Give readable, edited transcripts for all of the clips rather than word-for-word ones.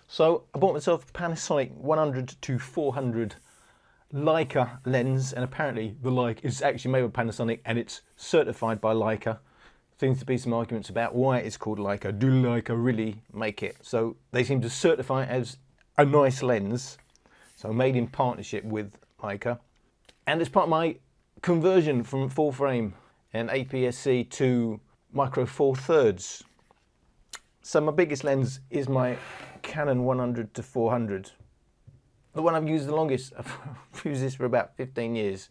So I bought myself a Panasonic 100 to 400 Leica lens, and apparently the Leica is actually made by Panasonic and it's certified by Leica. Seems to be some arguments about why it's called Leica. Do Leica really make it? So they seem to certify it as a nice lens, so made in partnership with Leica. And it's part of my conversion from full frame and APS-C to micro four thirds. So my biggest lens is my Canon 100 to 400. The one I've used the longest. I've used this for about 15 years.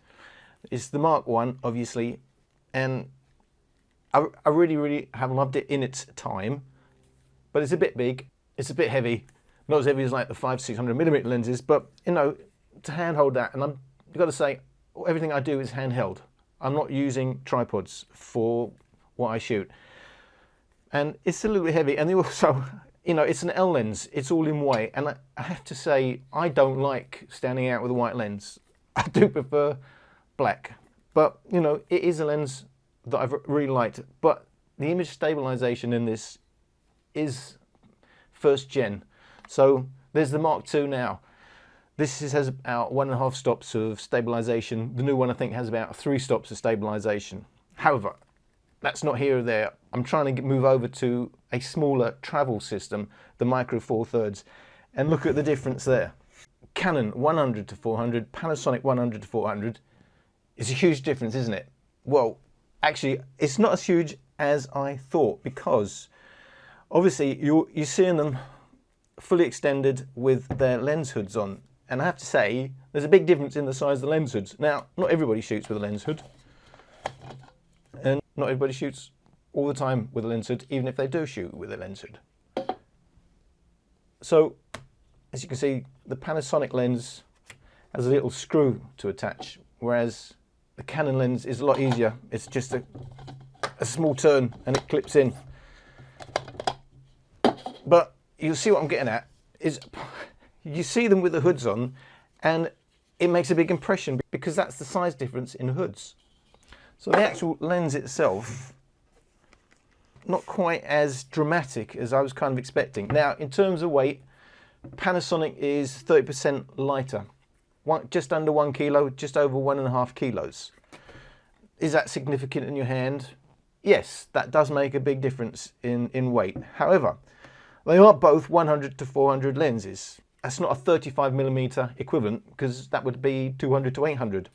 It's the Mark 1, obviously, and I really have loved it in its time. But it's a bit big, it's a bit heavy, not as heavy as like the 500-600mm lenses, but you know, to handhold that, and I've got to say, everything I do is handheld. I'm not using tripods for what I shoot. And it's a little bit heavy, and also, you know, it's an L lens, it's all in white, and I have to say, I don't like standing out with a white lens. I do prefer black, but you know, it is a lens that I've really liked, but the image stabilization in this is first gen. So there's the Mark II now. This has about 1.5 stops of stabilization. The new one I think has about 3 stops of stabilization. However, that's not here or there. I'm trying to move over to a smaller travel system, the micro four thirds, and look at the difference there. Canon 100 to 400, Panasonic 100 to 400. It's a huge difference, isn't it? Well, actually, it's not as huge as I thought, because obviously you're seeing them fully extended with their lens hoods on. And I have to say, there's a big difference in the size of the lens hoods. Now, not everybody shoots with a lens hood, and not everybody shoots all the time with a lens hood, even if they do shoot with a lens hood. So, as you can see, the Panasonic lens has a little screw to attach, whereas the Canon lens is a lot easier. It's just a small turn and it clips in. But you'll see what I'm getting at is, you see them with the hoods on and it makes a big impression because that's the size difference in hoods. So the actual lens itself, not quite as dramatic as I was kind of expecting. Now, in terms of weight, Panasonic is 30% lighter, just under 1 kilo, just over 1.5 kilos. Is that significant in your hand? Yes, that does make a big difference in weight. However, they are both 100 to 400 lenses. That's not a 35mm equivalent, because that would be 200 to 800.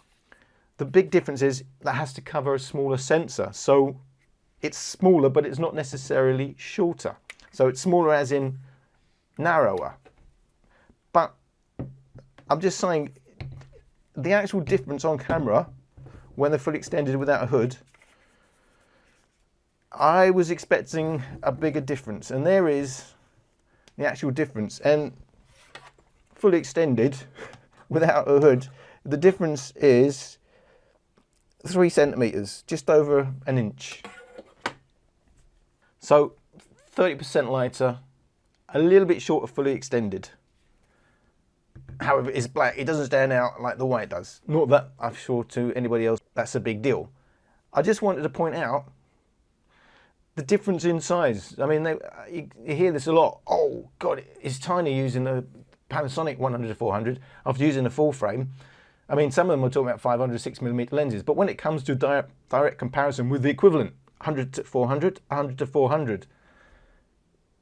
The big difference is that has to cover a smaller sensor. So it's smaller, but it's not necessarily shorter. So it's smaller as in narrower. But I'm just saying, the actual difference on camera, when they're fully extended without a hood, I was expecting a bigger difference. And there is the actual difference. And fully extended without a hood, the difference is 3 centimeters, just over an inch. So 30% lighter, a little bit shorter fully extended. However, it's black. It doesn't stand out like the white does. Not that I'm sure to anybody else that's a big deal. I just wanted to point out the difference in size. I mean, you hear this a lot. Oh God, it's tiny using a Panasonic 100 to 400 after using a full frame. I mean, some of them are talking about 506mm lenses, but when it comes to direct comparison with the equivalent 100 to 400, 100 to 400,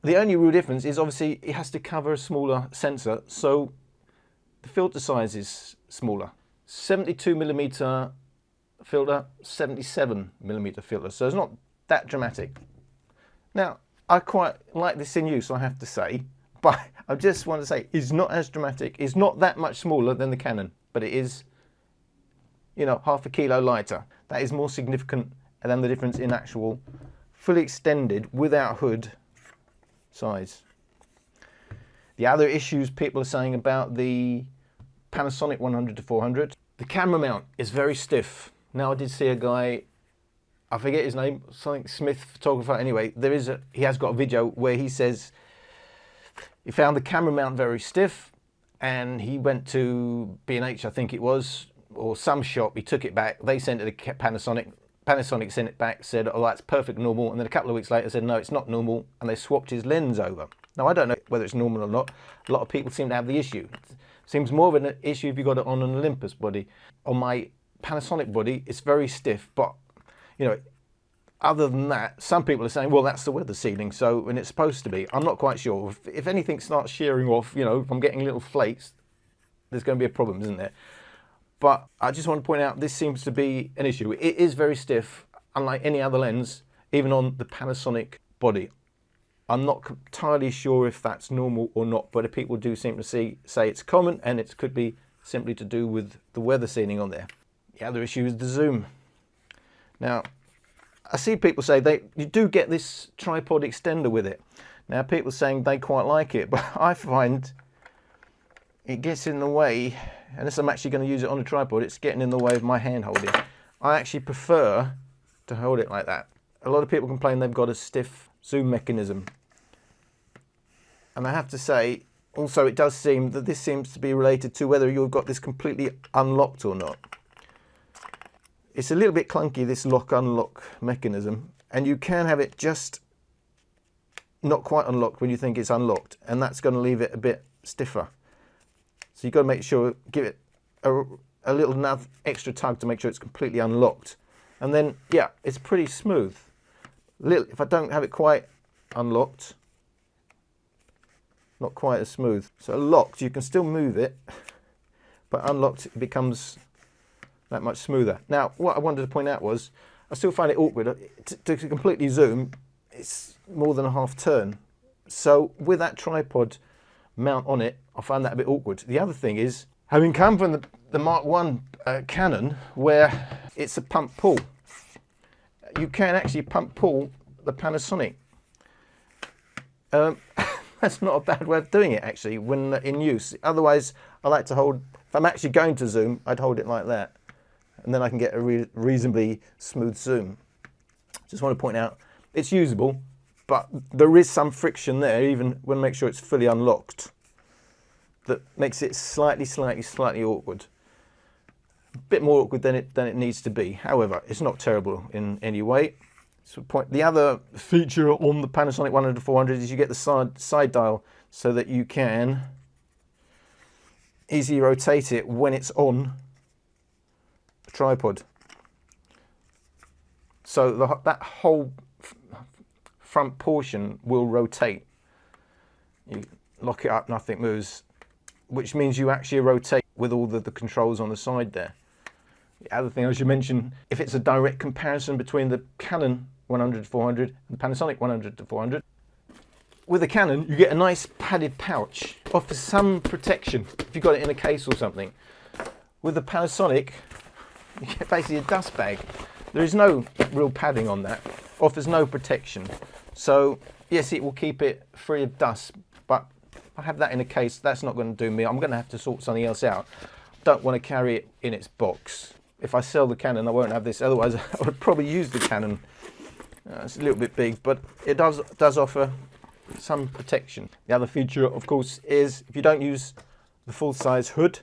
the only real difference is obviously it has to cover a smaller sensor, so the filter size is smaller. 72mm filter, 77mm filter, so it's not that dramatic. Now, I quite like this in use, I have to say, but I just want to say it's not as dramatic. It's not that much smaller than the Canon, but it is, you know, 0.5 kilo lighter. That is more significant than the difference in actual fully extended without hood size. The other issues people are saying about the Panasonic 100 to 400, the camera mount is very stiff. Now, I did see a guy, I forget his name, something Smith photographer. Anyway, he has got a video where he says he found the camera mount very stiff, and he went to B&H, I think it was, or some shop. He took it back. They sent it to Panasonic. Panasonic sent it back, said, oh, that's perfect normal. And then a couple of weeks later said, no, it's not normal. And they swapped his lens over. Now, I don't know whether it's normal or not. A lot of people seem to have the issue. It seems more of an issue if you've got it on an Olympus body. On my Panasonic body, it's very stiff, but, you know, other than that, some people are saying, well, that's the weather sealing, so, and it's supposed to be. I'm not quite sure. If anything starts shearing off, you know, if I'm getting little flakes, there's going to be a problem, isn't there? But I just want to point out, this seems to be an issue. It is very stiff, unlike any other lens, even on the Panasonic body. I'm not entirely sure if that's normal or not, but people do seem to say it's common, and it could be simply to do with the weather sealing on there. The other issue is the zoom. Now, I see people say you do get this tripod extender with it. Now, people are saying they quite like it, but I find it gets in the way, unless I'm actually going to use it on a tripod, it's getting in the way of my hand holding. I actually prefer to hold it like that. A lot of people complain they've got a stiff zoom mechanism. And I have to say, also, it does seem that this seems to be related to whether you've got this completely unlocked or not. It's a little bit clunky, this lock-unlock mechanism, and you can have it just not quite unlocked when you think it's unlocked, and that's going to leave it a bit stiffer. So you've got to make sure, give it a little extra tug to make sure it's completely unlocked. And then, yeah, it's pretty smooth. If I don't have it quite unlocked, not quite as smooth. So locked, you can still move it, but unlocked, it becomes that much smoother. Now, what I wanted to point out was, I still find it awkward. To completely zoom, it's more than a half turn. So with that tripod mount on it, I find that a bit awkward. The other thing is, having come from the Mark I Canon, where it's a pump pull, you can actually pump pull the Panasonic. That's not a bad way of doing it, actually, when in use. Otherwise, I like to hold, if I'm actually going to zoom, I'd hold it like that. And then I can get a reasonably smooth zoom. Just want to point out, it's usable, but there is some friction there, even when I make sure it's fully unlocked, that makes it slightly awkward. A bit more awkward than it needs to be. However, it's not terrible in any way. So the other feature on the Panasonic 100-400 is you get the side dial, so that you can easily rotate it when it's on the tripod. So that whole front portion will rotate. You lock it up, nothing moves, which means you actually rotate with all the controls on the side there. The other thing I should mention, if it's a direct comparison between the Canon 100-400 and the Panasonic 100-400, with the Canon you get a nice padded pouch, offers some protection if you've got it in a case or something. With the Panasonic, you get basically a dust bag. There is no real padding on that, offers no protection. So yes, it will keep it free of dust, but if I have that in a case, that's not going to do me. I'm going to have to sort something else out. Don't want to carry it in its box. If I sell the Canon, I won't have this, otherwise I would probably use the Canon. It's a little bit big, but it does offer some protection. The other feature, of course, is if you don't use the full-size hood,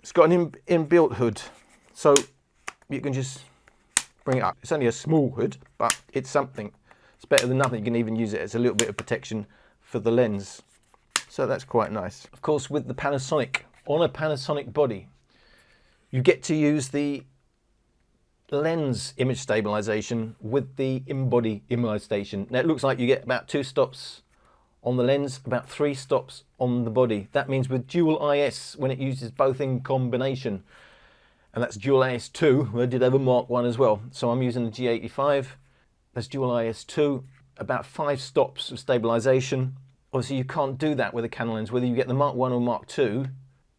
it's got an inbuilt hood, so you can just bring it up. It's only a small hood, but it's something. It's better than nothing. You can even use it as a little bit of protection for the lens. So that's quite nice. Of course, with the Panasonic, on a Panasonic body, you get to use the lens image stabilization with the in-body image station. Now it looks like you get about 2 stops on the lens, about 3 stops on the body. That means with dual IS, when it uses both in combination, and that's dual IS2, I did have a Mark I as well. So I'm using the G85, that's dual IS2, about 5 stops of stabilization. Obviously you can't do that with a Canon lens, whether you get the Mark I or Mark II,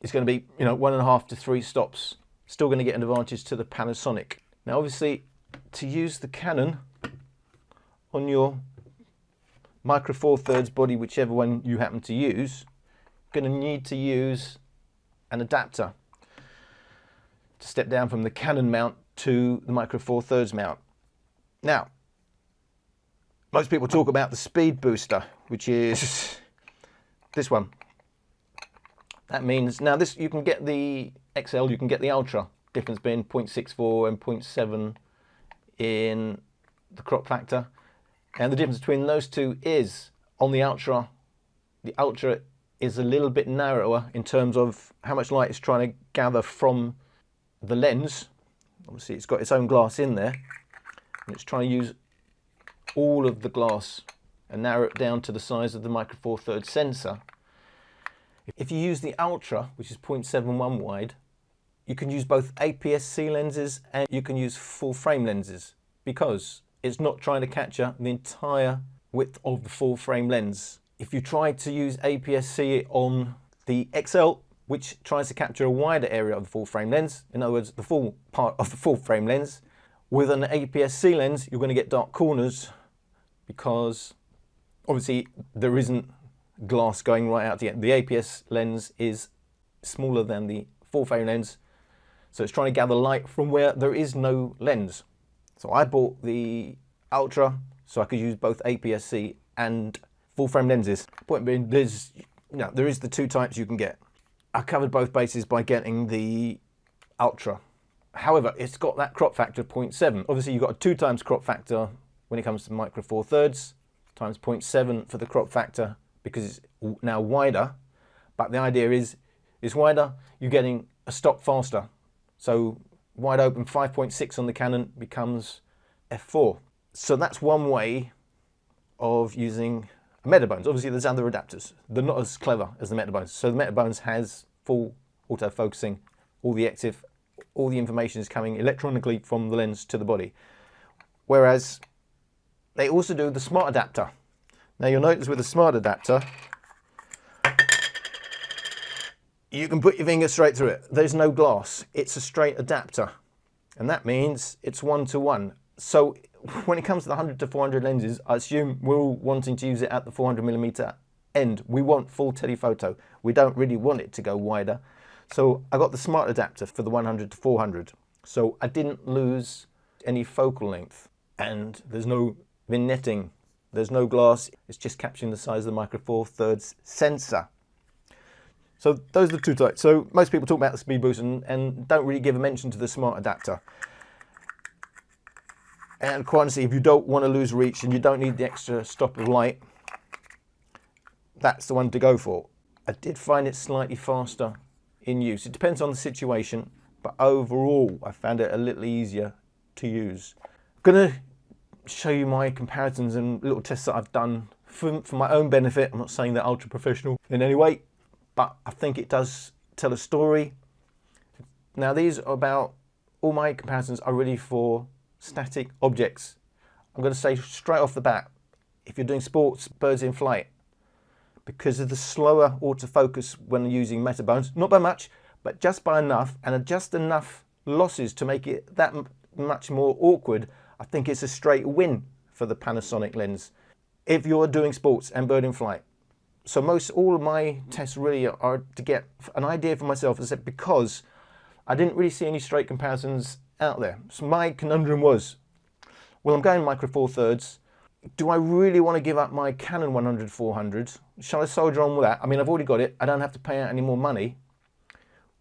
it's going to be, 1.5 to 3 stops. Still going to get an advantage to the Panasonic. Now obviously, to use the Canon on your Micro Four Thirds body, whichever one you happen to use, you're going to need to use an adapter to step down from the Canon mount to the Micro Four Thirds mount. Now, most people talk about the speed booster, which is this one. That means, now this, you can get the XL, you can get the Ultra, difference being 0.64 and 0.7 in the crop factor. And the difference between those two is, on the Ultra, The Ultra is a little bit narrower in terms of how much light it's trying to gather from the lens. Obviously it's got its own glass in there, and it's trying to use all of the glass and narrow it down to the size of the Micro Four Thirds sensor. If you use the Ultra, which is 0.71 wide, you can use both APS-C lenses and you can use full frame lenses, because it's not trying to capture the entire width of the full frame lens. If you try to use APS-C on the XL, which tries to capture a wider area of the full frame lens, in other words, the full part of the full frame lens, with an APS-C lens, you're going to get dark corners, because obviously there isn't glass going right out to the end. The APS lens is smaller than the full frame lens, so it's trying to gather light from where there is no lens. So I bought the Ultra so I could use both APS-C and full frame lenses. Point being, there is the two types you can get. I covered both bases by getting the Ultra. However, it's got that crop factor of 0.7. Obviously, you've got a 2 times crop factor when it comes to Micro Four Thirds, times 0.7 for the crop factor because it's now wider. But the idea is, it's wider, you're getting a stop faster. So wide open 5.6 on the Canon becomes f4. So that's one way of using Metabones. Obviously there's other adapters. They're not as clever as the Metabones. So the Metabones has full autofocusing, all the active, all the information is coming electronically from the lens to the body. Whereas they also do the smart adapter. Now you'll notice with the smart adapter, you can put your finger straight through it. There's no glass. It's a straight adapter. And that means it's 1-to-1. So when it comes to the 100 to 400 lenses, I assume we're all wanting to use it at the 400mm end. We want full telephoto. We don't really want it to go wider. So I got the smart adapter for the 100 to 400. So I didn't lose any focal length. And there's no vignetting. There's no glass. It's just capturing the size of the Micro Four Thirds sensor. So those are the two types. So most people talk about the speed boost and don't really give a mention to the smart adapter. And quite honestly, if you don't want to lose reach and you don't need the extra stop of light, that's the one to go for. I did find it slightly faster in use. It depends on the situation, but overall, I found it a little easier to use. I'm going to show you my comparisons and little tests that I've done for my own benefit. I'm not saying they're ultra professional in any way, but I think it does tell a story. Now these are about, all my comparisons are really for static objects. I'm going to say straight off the bat, if you're doing sports, birds in flight, because of the slower autofocus when using Metabones, not by much, but just by enough, and just enough losses to make it that much more awkward, I think it's a straight win for the Panasonic lens if you're doing sports and bird in flight. So all of my tests really are to get an idea for myself, as I said, because I didn't really see any straight comparisons out there. So my conundrum was, well, I'm going Micro Four Thirds. Do I really want to give up my Canon 100-400? Shall I soldier on with that? I mean, I've already got it. I don't have to pay out any more money.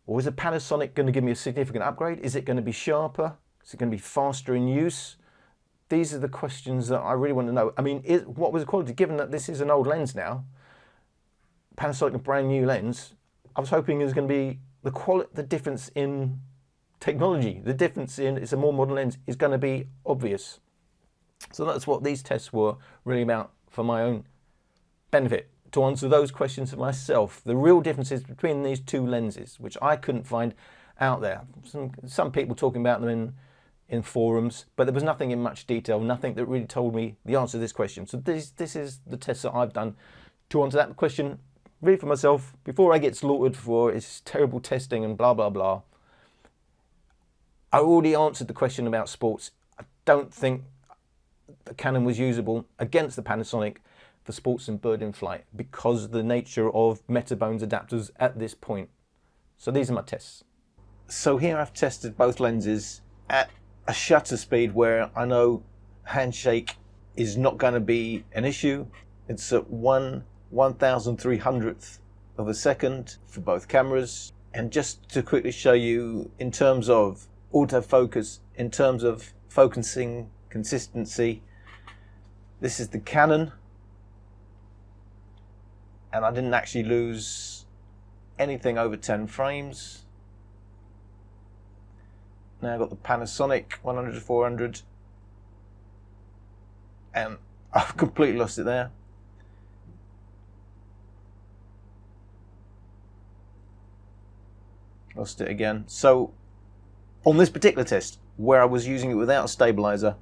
Or is a Panasonic going to give me a significant upgrade? Is it going to be sharper? Is it going to be faster in use? These are the questions that I really want to know. I mean, what was the quality? Given that this is an old lens now, Panasonic, a brand new lens, I was hoping it was going to be the difference in technology, the difference in it's a more modern lens is going to be obvious. So that's what these tests were really about for my own benefit, to answer those questions for myself. The real differences between these two lenses, which I couldn't find out there. Some people talking about them in forums, but there was nothing in much detail, nothing that really told me the answer to this question. So this is the test that I've done to answer that question really for myself, before I get slaughtered for its terrible testing and blah, blah, blah. I already answered the question about sports. I don't think the Canon was usable against the Panasonic for sports and bird in flight because of the nature of Metabones adapters at this point. So these are my tests. So here I've tested both lenses at a shutter speed where I know handshake is not going to be an issue. It's at 1/1300th of a second for both cameras. And just to quickly show you in terms of autofocus, in terms of focusing consistency, this is the Canon and I didn't actually lose anything over 10 frames. Now I've got the Panasonic 100-400, and I've completely lost it there. Lost it again. So on this particular test, where I was using it without a stabilizer,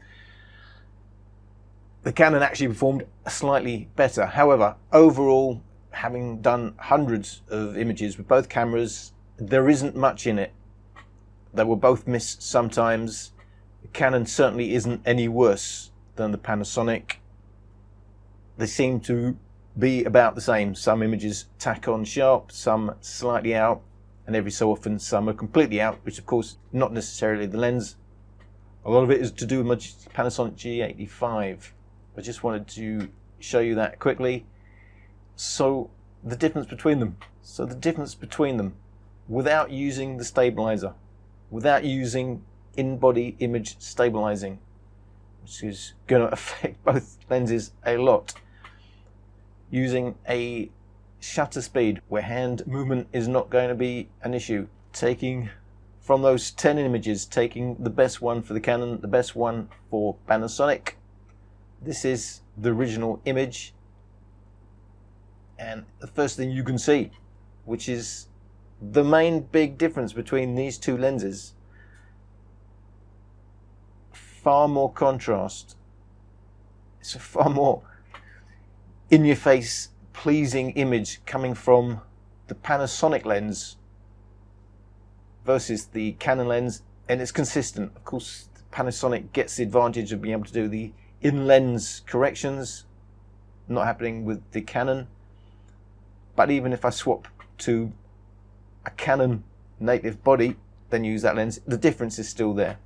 the Canon actually performed slightly better. However, overall, having done hundreds of images with both cameras, there isn't much in it. They will both miss sometimes. The Canon certainly isn't any worse than the Panasonic. They seem to be about the same. Some images tack on sharp, some slightly out, and every so often some are completely out, which of course not necessarily the lens. A lot of it is to do with my Panasonic G85. I just wanted to show you that quickly. So the difference between them. Without using the stabilizer, without using in-body image stabilizing, which is going to affect both lenses a lot. Using a shutter speed where hand movement is not going to be an issue. Taking from those 10 images, taking the best one for the Canon, the best one for Panasonic. This is the original image, and the first thing you can see, which is the main big difference between these two lenses, far more contrast. It's a far more in-your-face, pleasing image coming from the Panasonic lens versus the Canon lens, and it's consistent. Of course, Panasonic gets the advantage of being able to do the in-lens corrections, not happening with the Canon. But even if I swap to a Canon native body, then use that lens, the difference is still there.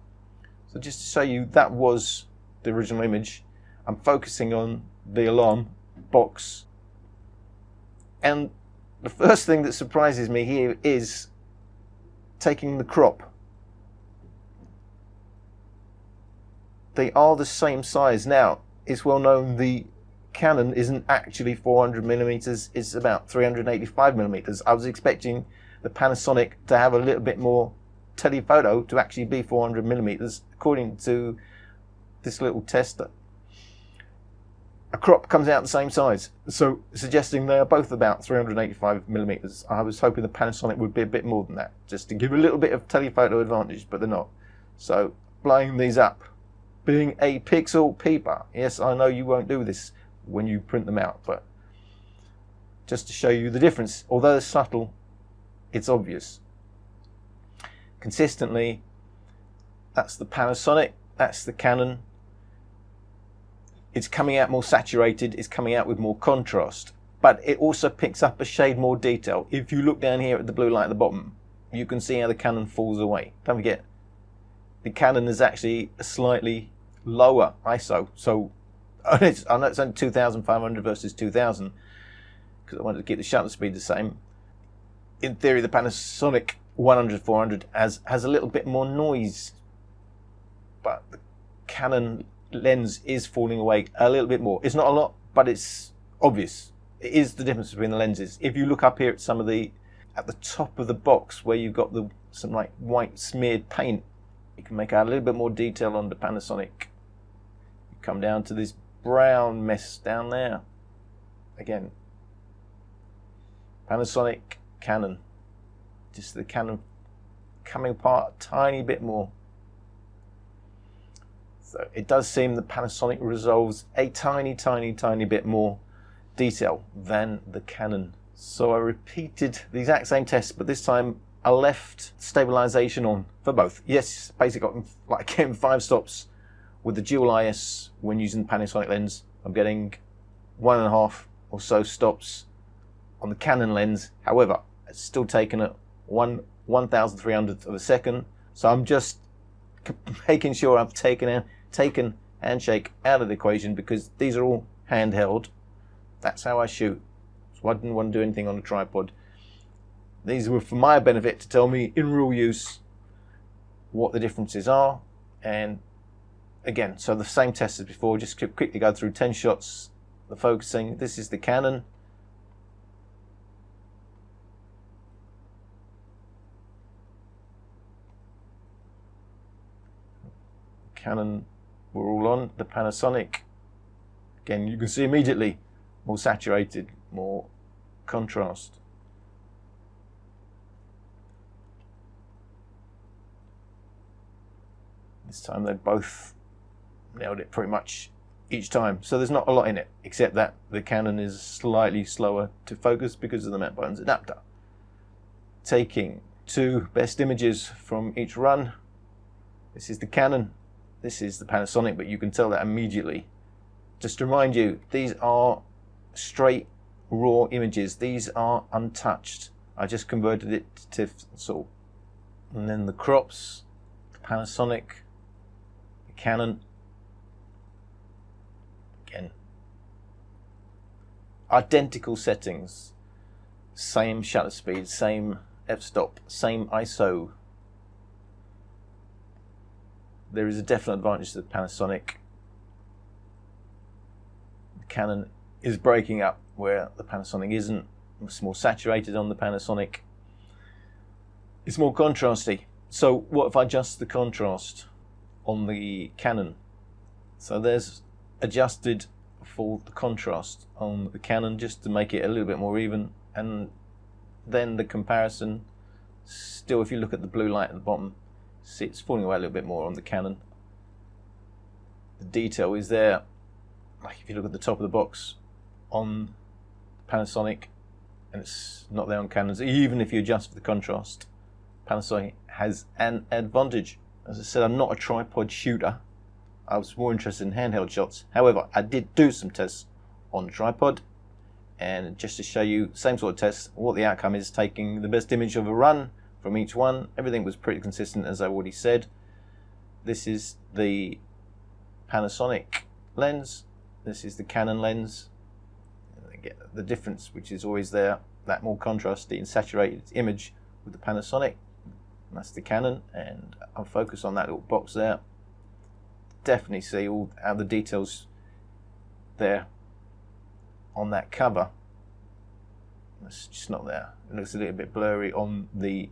So just to show you, that was the original image. I'm focusing on the alarm box, and the first thing that surprises me here is taking the crop. They are the same size. Now, it's well known the Canon isn't actually 400mm, it's about 385mm. I was expecting the Panasonic to have a little bit more telephoto to actually be 400mm, according to this little tester. A crop comes out the same size, so suggesting they are both about 385mm. I was hoping the Panasonic would be a bit more than that, just to give a little bit of telephoto advantage, but they're not. So, blowing these up, being a pixel peeper. Yes, I know you won't do this when you print them out, but just to show you the difference. Although it's subtle, it's obvious. Consistently, that's the Panasonic, that's the Canon. It's coming out more saturated, it's coming out with more contrast, but it also picks up a shade more detail. If you look down here at the blue light at the bottom, you can see how the Canon falls away. Don't forget, the Canon is actually a slightly lower ISO, so I know it's only 2500 versus 2000 because I wanted to keep the shutter speed the same. In theory, the Panasonic 100-400 has a little bit more noise, but the Canon lens is falling away a little bit more. It's not a lot, but it's obvious. It is the difference between the lenses. If you look up here at some of the, at the top of the box where you've got some like white smeared paint, you can make out a little bit more detail on the Panasonic. You come down to this brown mess down there. Again, Panasonic, Canon. Just the Canon coming apart a tiny bit more. So it does seem that Panasonic resolves a tiny bit more detail than the Canon. So I repeated the exact same test, but this time I left stabilization on for both. Yes, basically got getting 5 stops with the dual IS when using the Panasonic lens. I'm getting 1.5 or so stops on the Canon lens. However, it's still taken at 1/1300th of a second. So I'm just making sure I've taken handshake out of the equation, because these are all handheld. That's how I shoot. So I didn't want to do anything on a tripod. These were for my benefit to tell me in real use what the differences are. And again, so the same test as before, just quickly go through 10 shots, the focusing. This is the Canon. Canon were all on. The Panasonic, again, you can see immediately more saturated, more contrast. This time they both nailed it pretty much each time. So there's not a lot in it, except that the Canon is slightly slower to focus because of the Metabones adapter. Taking two best images from each run. This is the Canon, this is the Panasonic, but you can tell that immediately. Just to remind you, these are straight raw images. These are untouched. I just converted it to TIFF and SAW. And then the crops, the Panasonic, the Canon. Again, identical settings, same shutter speed, same f-stop, same ISO. There is a definite advantage to the Panasonic. The Canon is breaking up where the Panasonic isn't. It's more saturated on the Panasonic. It's more contrasty. So what if I adjust the contrast on the Canon? So there's adjusted for the contrast on the Canon just to make it a little bit more even, and then the comparison, still if you look at the blue light at the bottom, see it's falling away a little bit more on the Canon. The detail is there, like if you look at the top of the box on Panasonic, and it's not there on Canons. Even if you adjust for the contrast, Panasonic has an advantage. As I said, I'm not a tripod shooter. I was more interested in handheld shots. However, I did do some tests on the tripod, and just to show you, same sort of tests, what the outcome is, taking the best image of a run from each one. Everything was pretty consistent, as I already said. This is the Panasonic lens. This is the Canon lens. And get the difference, which is always there, that more contrasty and saturated image with the Panasonic. And that's the Canon, and I'll focus on that little box there. Definitely see all the details there on that cover. It's just not there. It looks a little bit blurry on the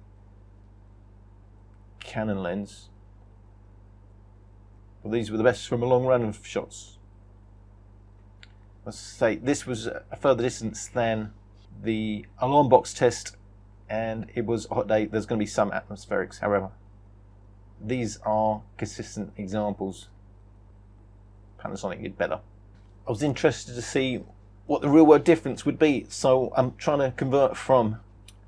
Canon lens. Well, these were the best from a long run of shots. Let's say this was a further distance than the alarm box test, and it was a hot day. There's going to be some atmospherics, however. These are consistent examples. Panasonic did better. I was interested to see what the real world difference would be, so I'm trying to convert from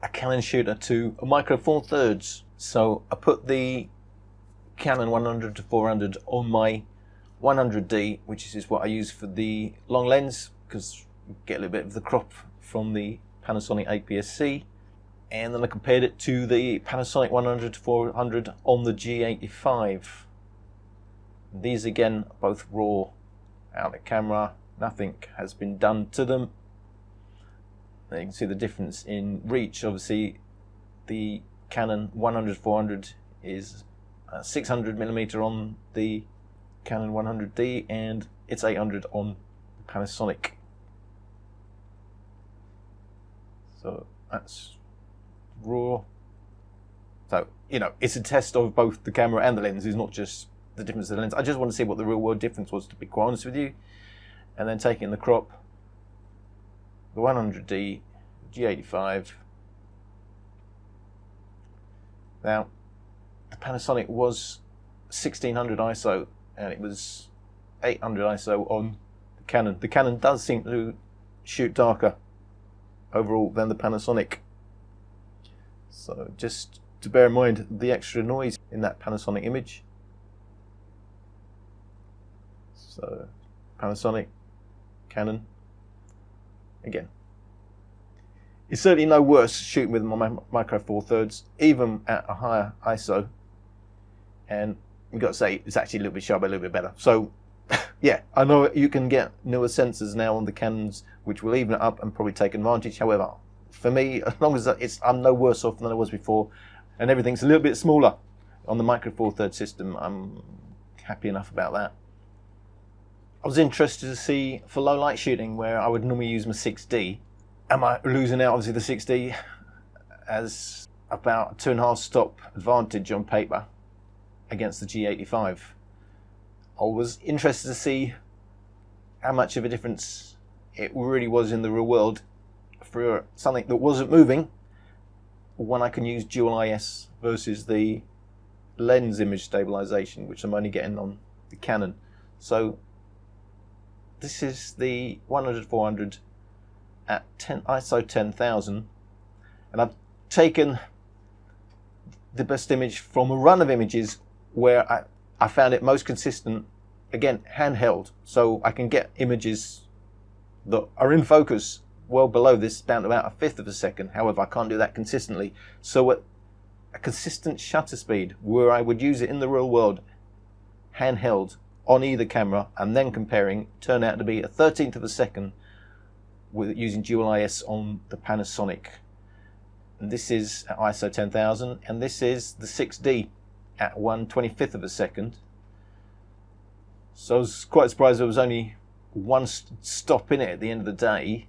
a Canon shooter to a micro four thirds. So I put the Canon 100 to 400 on my 100D, which is what I use for the long lens, because you get a little bit of the crop from the Panasonic APS-C. And then I compared it to the Panasonic 100 to 400 on the G85. These again, both raw out of camera. Nothing has been done to them. There you can see the difference in reach. Obviously, the Canon 100 to 400 is 600mm on the Canon 100D, and it's 800 on the Panasonic. So that's raw. So, you know, it's a test of both the camera and the lens. It's not just the difference of the lens. I just want to see what the real world difference was, to be quite honest with you. And then taking the crop, the 100D, G85. Now, the Panasonic was 1600 ISO, and it was 800 ISO on the Canon. The Canon does seem to shoot darker overall than the Panasonic. So just to bear in mind the extra noise in that Panasonic image. So Panasonic, Canon, again. It's certainly no worse shooting with my micro four thirds, even at a higher ISO. And we've got to say, it's actually a little bit sharper, a little bit better. So yeah, I know you can get newer sensors now on the Canons, which will even it up and probably take advantage. However, for me, as long as I'm no worse off than I was before, and everything's a little bit smaller on the micro four thirds system, I'm happy enough about that. I was interested to see for low light shooting, where I would normally use my 6D. Am I losing out? Obviously the 6D has about a 2.5 stop advantage on paper against the G85. I was interested to see how much of a difference it really was in the real world for something that wasn't moving when I can use dual IS versus the lens image stabilization, which I'm only getting on the Canon. So this is the 100-400 at ISO 10,000, and I've taken the best image from a run of images where I found it most consistent, again handheld, so I can get images that are in focus well below this, down to about 1/5 of a second. However, I can't do that consistently, so at a consistent shutter speed where I would use it in the real world handheld on either camera and then comparing, turned out to be 1/13 of a second with using dual IS on the Panasonic. And this is at ISO 10,000, and this is the 6D at 1/25 of a second. So I was quite surprised there was only one stop in it at the end of the day.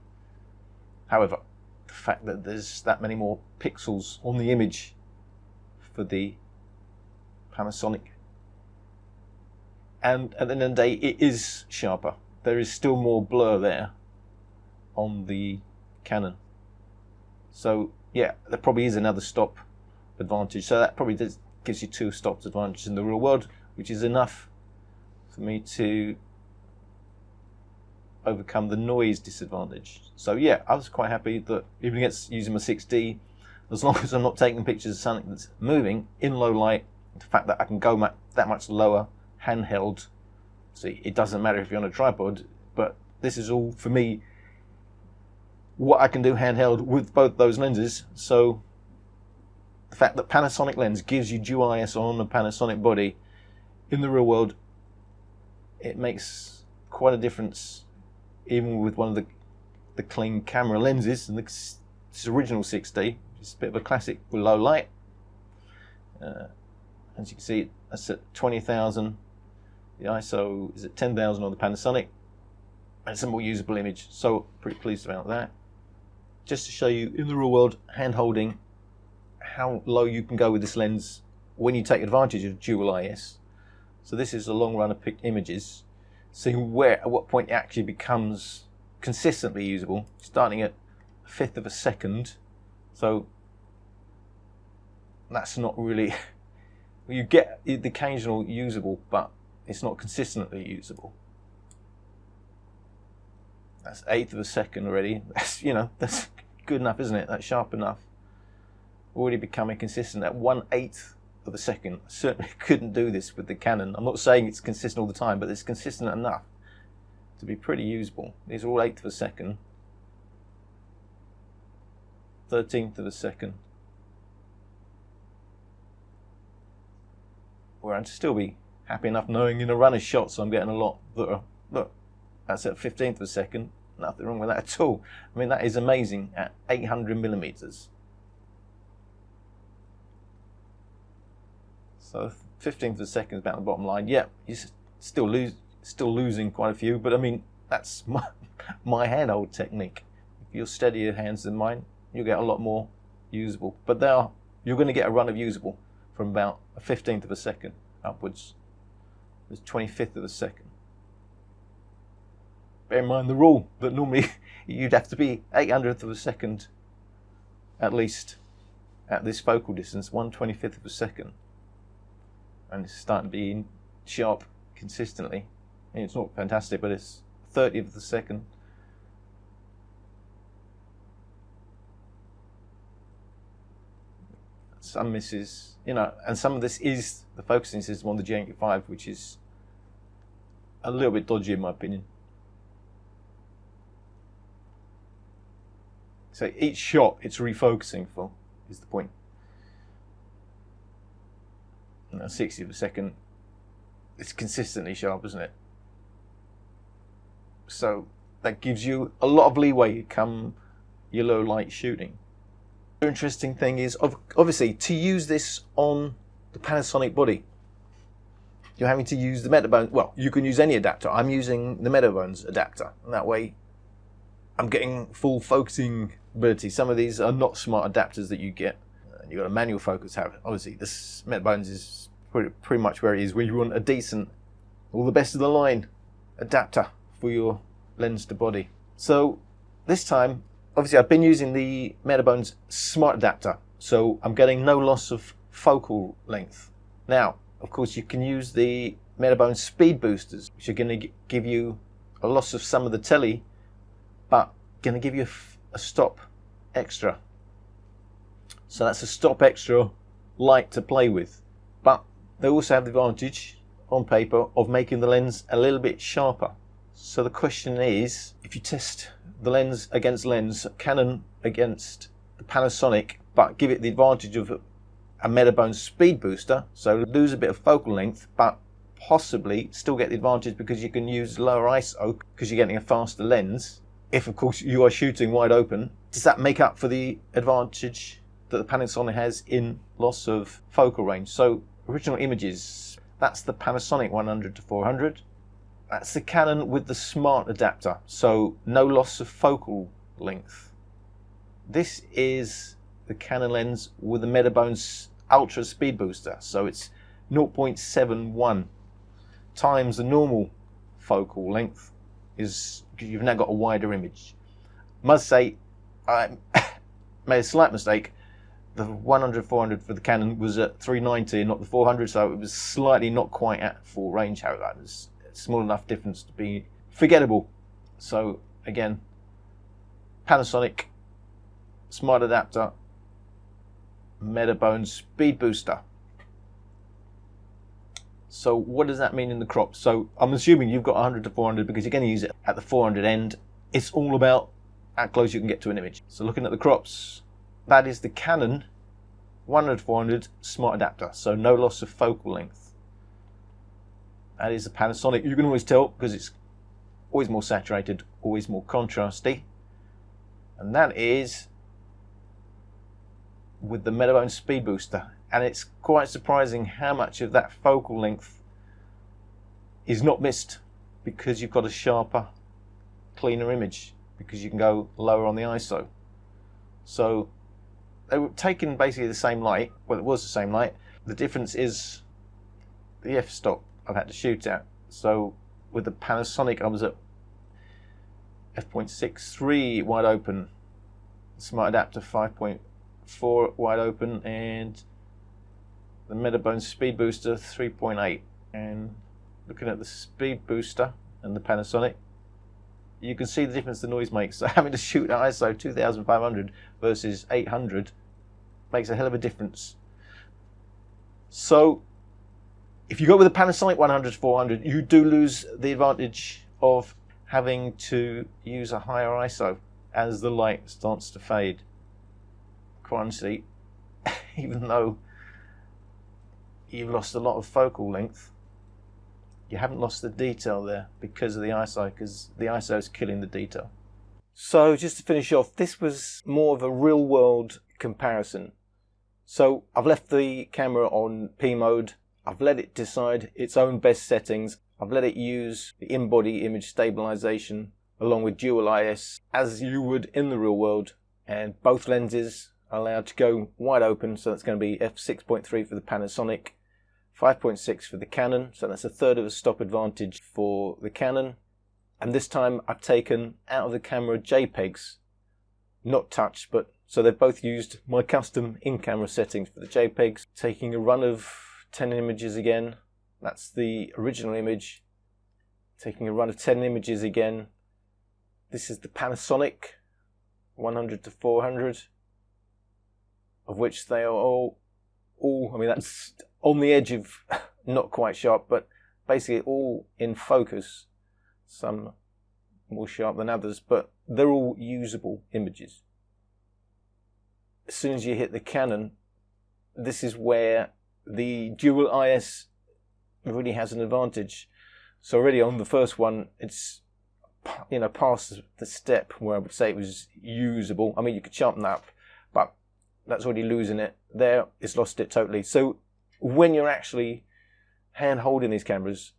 However, the fact that there's that many more pixels on the image for the Panasonic, and at the end of the day it is sharper. There is still more blur there on the Canon. So yeah, there probably is another stop advantage. So that probably gives you 2 stops advantage in the real world, which is enough for me to overcome the noise disadvantage. So yeah, I was quite happy that even against using my 6D, as long as I'm not taking pictures of something that's moving in low light, the fact that I can go that much lower handheld. See, it doesn't matter if you're on a tripod, but this is all for me what I can do handheld with both those lenses. So the fact that Panasonic lens gives you dual IS on a Panasonic body in the real world, it makes quite a difference, even with one of the clean camera lenses. And this original 6D, it's a bit of a classic with low light. As you can see, that's at 20,000. The ISO is at 10,000 on the Panasonic. And it's a more usable image, so pretty pleased about that. Just to show you in the real world, hand holding, how low you can go with this lens when you take advantage of dual IS. So this is a long run of picked images, seeing at what point it actually becomes consistently usable, starting at 1/5 of a second. So that's not really, you get the occasional usable, but it's not consistently usable. That's 1/8 of a second already. That's, you know, that's good enough, isn't it? That's sharp enough. Already becoming consistent at 1/8 of a second. I certainly couldn't do this with the Canon. I'm not saying it's consistent all the time, but it's consistent enough to be pretty usable. These are all 1/8 of a second. 1/13 of a second. Where I'd still be happy enough knowing in a run of shots I'm getting a lot that are, look, that's at 1/15 of a second. Nothing wrong with that at all. I mean, that is amazing at 800mm. So 1/15 of a second is about the bottom line. Yeah, you're still losing quite a few, but I mean, that's my handhold technique. If you're steadier hands than mine, you'll get a lot more usable. But you're going to get a run of usable from about 1/15 of a second upwards. There's 1/25 of a second. Bear in mind the rule that normally you'd have to be 1/800th of a second at least at this focal distance, 1/25 of a second. And it's starting to be sharp consistently. I mean, it's not fantastic, but it's 1/30th of a second. Some misses, you know, and some of this is the focusing system on the G85, which is a little bit dodgy in my opinion. So each shot it's refocusing for is the point. 60th of a second, it's consistently sharp, isn't it? So that gives you a lot of leeway come your low light shooting. The interesting thing is, obviously, to use this on the Panasonic body, you're having to use the Metabones. Well, you can use any adapter. I'm using the Metabones adapter, and that way I'm getting full focusing ability. Some of these are not smart adapters that you get. You've got a manual focus. Obviously, this Metabones is pretty much where it is when you want a decent or the best of the line adapter for your lens to body. So this time, obviously I've been using the Metabones smart adapter, so I'm getting no loss of focal length. Now, of course, you can use the Metabones speed boosters, which are going to give you a loss of some of the tele, but going to give you a stop extra. So that's a stop extra light to play with. But they also have the advantage on paper of making the lens a little bit sharper. So the question is, if you test the lens against lens, Canon against the Panasonic, but give it the advantage of a Metabones speed booster, so lose a bit of focal length, but possibly still get the advantage because you can use lower ISO because you're getting a faster lens. If of course you are shooting wide open, does that make up for the advantage that the Panasonic has in loss of focal range? So original images, that's the Panasonic 100-400. That's the Canon with the smart adapter, so no loss of focal length. This is the Canon lens with the Metabones ultra speed booster, so it's 0.71 times the normal focal length, is because you've now got a wider image. Must say, I made a slight mistake. The 100-400 for the Canon was at 390 and not the 400, so it was slightly not quite at full range. However, it was a small enough difference to be forgettable. So again, Panasonic smart adapter, Metabones speed booster. So what does that mean in the crop? So I'm assuming you've got 100-400 because you're going to use it at the 400 end. It's all about how close you can get to an image. So looking at the crops, that is the Canon 100-400 smart adapter, so no loss of focal length. That is the Panasonic. You can always tell because it's always more saturated, always more contrasty. And that is with the Metabones speed booster. And it's quite surprising how much of that focal length is not missed because you've got a sharper, cleaner image because you can go lower on the ISO. So they were taking basically the same light. Well, it was the same light. The difference is the f-stop I've had to shoot at. So with the Panasonic, I was at f.63 wide open, smart adapter 5.4 wide open, and the Metabones speed booster 3.8. And looking at the speed booster and the Panasonic, you can see the difference the noise makes. So having to shoot at ISO 2500 versus 800 makes a hell of a difference. So if you go with the Panasonic 100-400, you do lose the advantage of having to use a higher ISO as the light starts to fade. Quite honestly, even though you've lost a lot of focal length, you haven't lost the detail there because of the ISO, because the ISO is killing the detail. So just to finish off, this was more of a real world comparison. So I've left the camera on P mode, I've let it decide its own best settings, I've let it use the in-body image stabilization along with dual IS as you would in the real world, and both lenses are allowed to go wide open, so that's going to be f6.3 for the Panasonic, 5.6 for the Canon, so that's a third of a stop advantage for the Canon. And this time I've taken out of the camera JPEGs, not touch, but so they've both used my custom in-camera settings for the JPEGs, taking a run of 10 images again. That's the original image. Taking a run of 10 images again. This is the Panasonic 100-400, of which they are all, I mean, that's on the edge of not quite sharp, but basically all in focus. Some more sharp than others, but they're all usable images. As soon as you hit the Canon, this is where the dual IS really has an advantage. So already on the first one, it's, you know, past the step where I would say it was usable. I mean, you could sharpen that up, but that's already losing it. There, it's lost it totally. So when you're actually hand holding these cameras,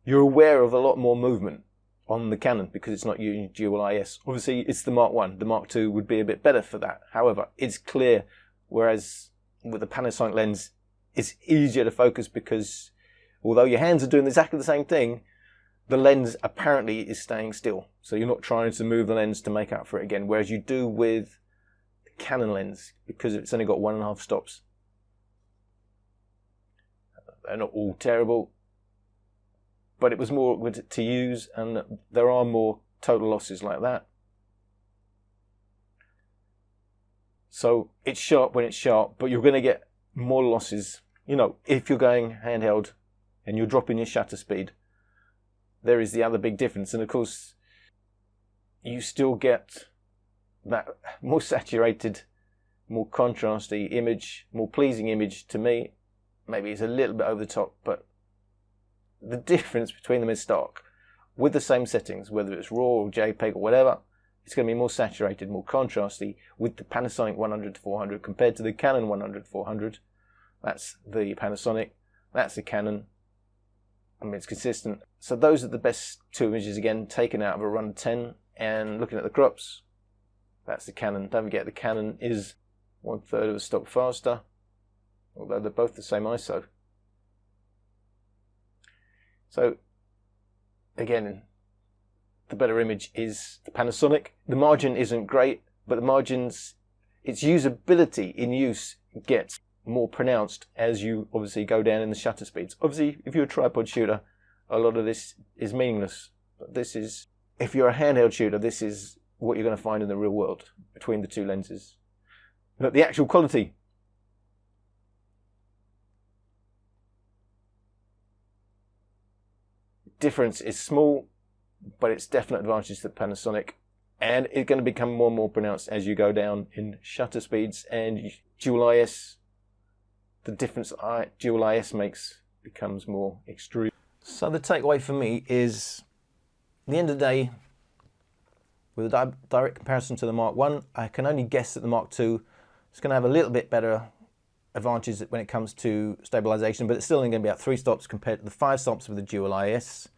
you're aware of a lot more movement on the Canon because it's not using dual IS. Obviously, it's the Mark 1. The Mark 2 would be a bit better for that. However, it's clear, whereas with the Panasonic lens, it's easier to focus because although your hands are doing exactly the same thing, the lens apparently is staying still. So you're not trying to move the lens to make up for it again, whereas you do with the Canon lens, because it's only got 1.5 stops. They're not all terrible, but it was more awkward to use, and there are more total losses like that. So it's sharp when it's sharp, but you're going to get more losses. You know, if you're going handheld and you're dropping your shutter speed, there is the other big difference. And of course, you still get that more saturated, more contrasty image, more pleasing image to me. Maybe it's a little bit over the top, but the difference between them is stark. With the same settings, whether it's RAW or JPEG or whatever, it's going to be more saturated, more contrasty with the Panasonic 100-400 compared to the Canon 100-400. That's the Panasonic, that's the Canon. I mean, it's consistent. So those are the best two images, again, taken out of a run 10. And looking at the crops, that's the Canon. Don't forget, the Canon is 1/3 of a stop faster, although they're both the same ISO. So, again, the better image is the Panasonic. The margin isn't great, but the margins, its usability in use gets more pronounced as you obviously go down in the shutter speeds. Obviously, if you're a tripod shooter, a lot of this is meaningless. But this is, if you're a handheld shooter, this is what you're going to find in the real world between the two lenses. But the actual quality, difference is small, but it's definite advantage to the Panasonic, and it's going to become more and more pronounced as you go down in shutter speeds and dual IS. The difference dual IS makes becomes more extreme. So the takeaway for me is, at the end of the day, with a direct comparison to the Mark 1, I can only guess that the Mark 2 is going to have a little bit better advantages when it comes to stabilization, but it's still only going to be at 3 stops compared to the 5 stops with the dual IS.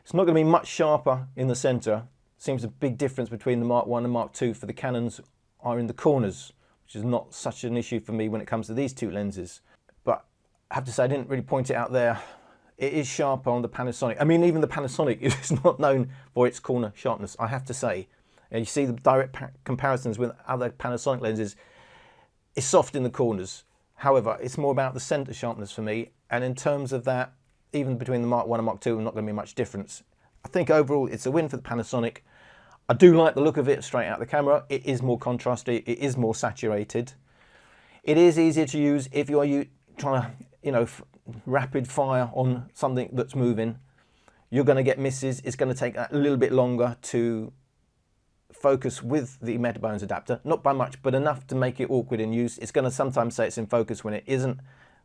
It's not going to be much sharper in the center. Seems a big difference between the Mark 1 and Mark 2 for the Canons are in the corners, which is not such an issue for me when it comes to these two lenses. But I have to say, I didn't really point it out there. It is sharper on the Panasonic. I mean, even the Panasonic is not known for its corner sharpness, I have to say. And you see the direct comparisons with other Panasonic lenses, it's soft in the corners. However, it's more about the center sharpness for me. And in terms of that, even between the Mark 1 and Mark 2, not going to be much difference. I think overall it's a win for the Panasonic. I do like the look of it straight out the camera. It is more contrasty, it is more saturated. It is easier to use if you are trying to, you know, rapid fire on something that's moving. You're going to get misses. It's going to take a little bit longer to focus with the Metabones adapter. Not by much, but enough to make it awkward in use. It's going to sometimes say it's in focus when it isn't.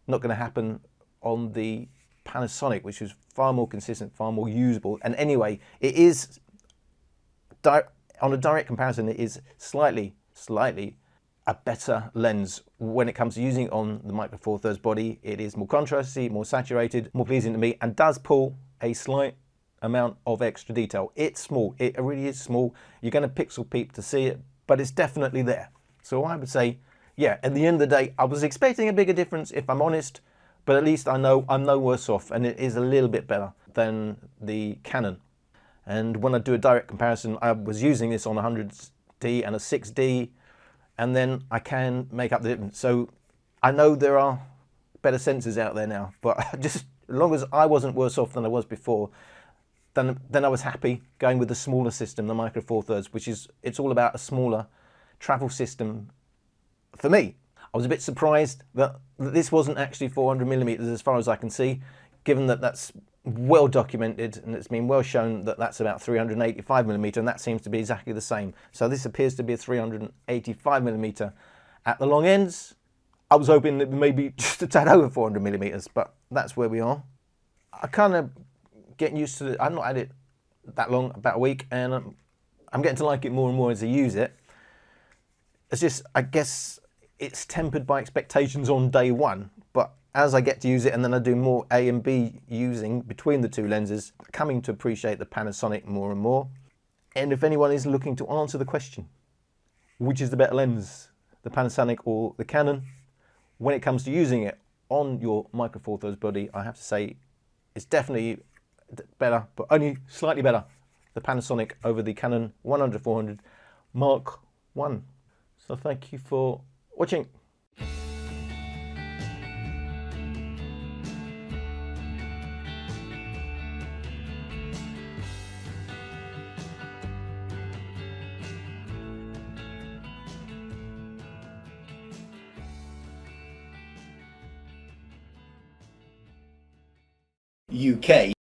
Not going to happen on the Panasonic, which is far more consistent, far more usable. And anyway, it is, on a direct comparison, it is slightly a better lens when it comes to using it on the Micro Four Thirds body. It is more contrasty, more saturated, more pleasing to me, and does pull a slight amount of extra detail. It's small, it really is small. You're going to pixel peep to see it, but it's definitely there. So I would say, yeah, at the end of the day, I was expecting a bigger difference, if I'm honest, but at least I know I'm no worse off, and it is a little bit better than the Canon. And when I do a direct comparison, I was using this on a 100D and a 6D, and then I can make up the difference. So I know there are better sensors out there now, but just as long as I wasn't worse off than I was before, then I was happy going with the smaller system, the Micro Four Thirds, which is, it's all about a smaller travel system for me. I was a bit surprised that this wasn't actually 400mm as far as I can see, given that that's well documented and it's been well shown that that's about 385mm, and that seems to be exactly the same. So this appears to be a 385mm at the long ends. I was hoping that maybe just a tad over 400mm, but that's where we are. I kind of getting used to it. I've not had it that long, about a week, and I'm getting to like it more and more as I use it. It's just, I guess it's tempered by expectations on day one, but as I get to use it and then I do more A and B using between the two lenses, coming to appreciate the Panasonic more and more. And if anyone is looking to answer the question, which is the better lens, the Panasonic or the Canon, when it comes to using it on your Micro Four Thirds body, I have to say it's definitely better, but only slightly better, the Panasonic over the Canon 100-400 Mark I. So thank you for watching. UK